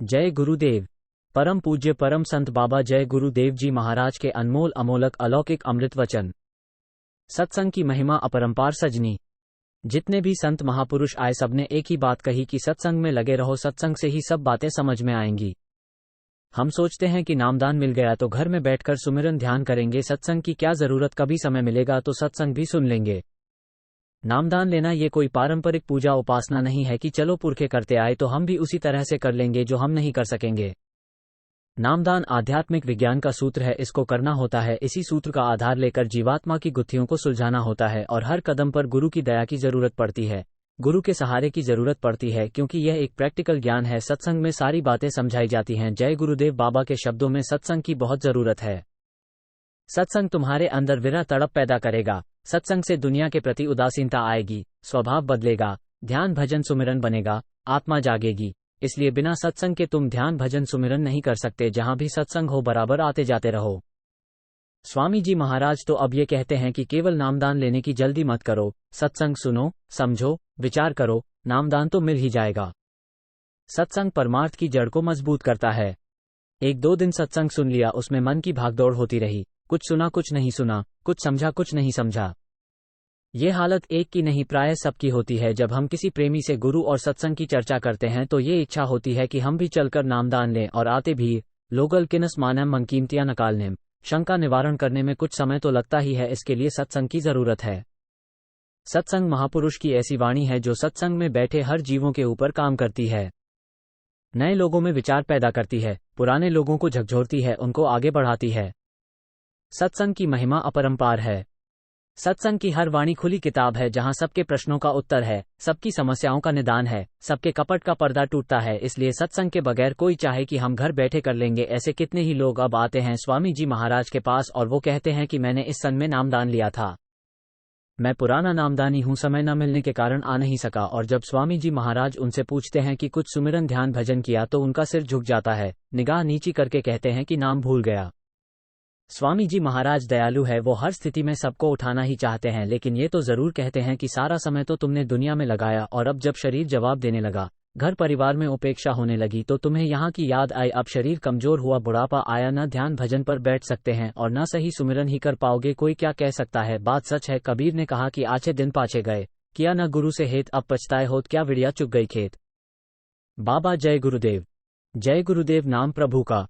जय गुरुदेव। परम पूज्य परम संत बाबा जय गुरुदेव जी महाराज के अनमोल अमोलक अलौकिक अमृत वचन। सत्संग की महिमा अपरंपार सजनी। जितने भी संत महापुरुष आए सबने एक ही बात कही कि सत्संग में लगे रहो, सत्संग से ही सब बातें समझ में आएंगी। हम सोचते हैं कि नामदान मिल गया तो घर में बैठकर सुमिरन ध्यान करेंगे, सत्संग की क्या जरूरत, कभी समय मिलेगा तो सत्संग भी सुन लेंगे। नामदान लेना ये कोई पारंपरिक पूजा उपासना नहीं है कि चलो पुरखे करते आए तो हम भी उसी तरह से कर लेंगे जो हम नहीं कर सकेंगे। नामदान आध्यात्मिक विज्ञान का सूत्र है, इसको करना होता है। इसी सूत्र का आधार लेकर जीवात्मा की गुत्थियों को सुलझाना होता है और हर कदम पर गुरु की दया की जरूरत पड़ती है, गुरु के सहारे की जरूरत पड़ती है, क्योंकि यह एक प्रैक्टिकल ज्ञान है। सत्संग में सारी बातें समझाई जाती हैं। जय गुरुदेव बाबा के शब्दों में सत्संग की बहुत जरूरत है। सत्संग तुम्हारे अंदर विरह तड़प पैदा करेगा। सत्संग से दुनिया के प्रति उदासीनता आएगी, स्वभाव बदलेगा, ध्यान भजन सुमिरन बनेगा, आत्मा जागेगी। इसलिए बिना सत्संग के तुम ध्यान भजन सुमिरन नहीं कर सकते। जहां भी सत्संग हो बराबर आते जाते रहो। स्वामी जी महाराज तो अब ये कहते हैं कि केवल नामदान लेने की जल्दी मत करो, सत्संग सुनो, समझो, विचार करो, नामदान तो मिल ही जाएगा। सत्संग परमार्थ की जड़ को मजबूत करता है। एक दो दिन सत्संग सुन लिया, उसमें मन की भागदौड़ होती रही, कुछ सुना कुछ नहीं सुना, कुछ समझा कुछ नहीं समझा। ये हालत एक की नहीं प्राय सबकी होती है। जब हम किसी प्रेमी से गुरु और सत्संग की चर्चा करते हैं तो ये इच्छा होती है कि हम भी चलकर नामदान लें और आते भी लोगल किनस मानम मंकीमतियां नकालनेम। शंका निवारण करने में कुछ समय तो लगता ही है, इसके लिए सत्संग की जरूरत है। सत्संग महापुरुष की ऐसी वाणी है जो सत्संग में बैठे हर जीवों के ऊपर काम करती है, नए लोगों में विचार पैदा करती है, पुराने लोगों को झकझोरती है, उनको आगे बढ़ाती है। सत्संग की महिमा अपरंपार है। सत्संग की हर वाणी खुली किताब है, जहां सबके प्रश्नों का उत्तर है, सबकी समस्याओं का निदान है, सबके कपट का पर्दा टूटता है। इसलिए सत्संग के बगैर कोई चाहे कि हम घर बैठे कर लेंगे, ऐसे कितने ही लोग अब आते हैं स्वामी जी महाराज के पास और वो कहते हैं कि मैंने इस सन में नामदान लिया था, मैं पुराना नामदानी हूं, समय न मिलने के कारण आ नहीं सका। और जब स्वामी जी महाराज उनसे पूछते हैं कि कुछ सुमिरन ध्यान भजन किया तो उनका सिर झुक जाता है, निगाह नीची करके कहते हैं कि नाम भूल गया। स्वामी जी महाराज दयालु है, वो हर स्थिति में सबको उठाना ही चाहते हैं, लेकिन ये तो जरूर कहते हैं कि सारा समय तो तुमने दुनिया में लगाया और अब जब शरीर जवाब देने लगा, घर परिवार में उपेक्षा होने लगी तो तुम्हें यहाँ की याद आई। अब शरीर कमजोर हुआ, बुढ़ापा आया, न ध्यान भजन पर बैठ सकते हैं और न सही सुमिरन ही कर पाओगे। कोई क्या कह सकता है, बात सच है। कबीर ने कहा कि आछे दिन पाछे गए, किया न गुरु से हेत, अब पछताए होत, क्या विड़िया चुग गई खेत। बाबा जय गुरुदेव। जय गुरुदेव नाम प्रभु का।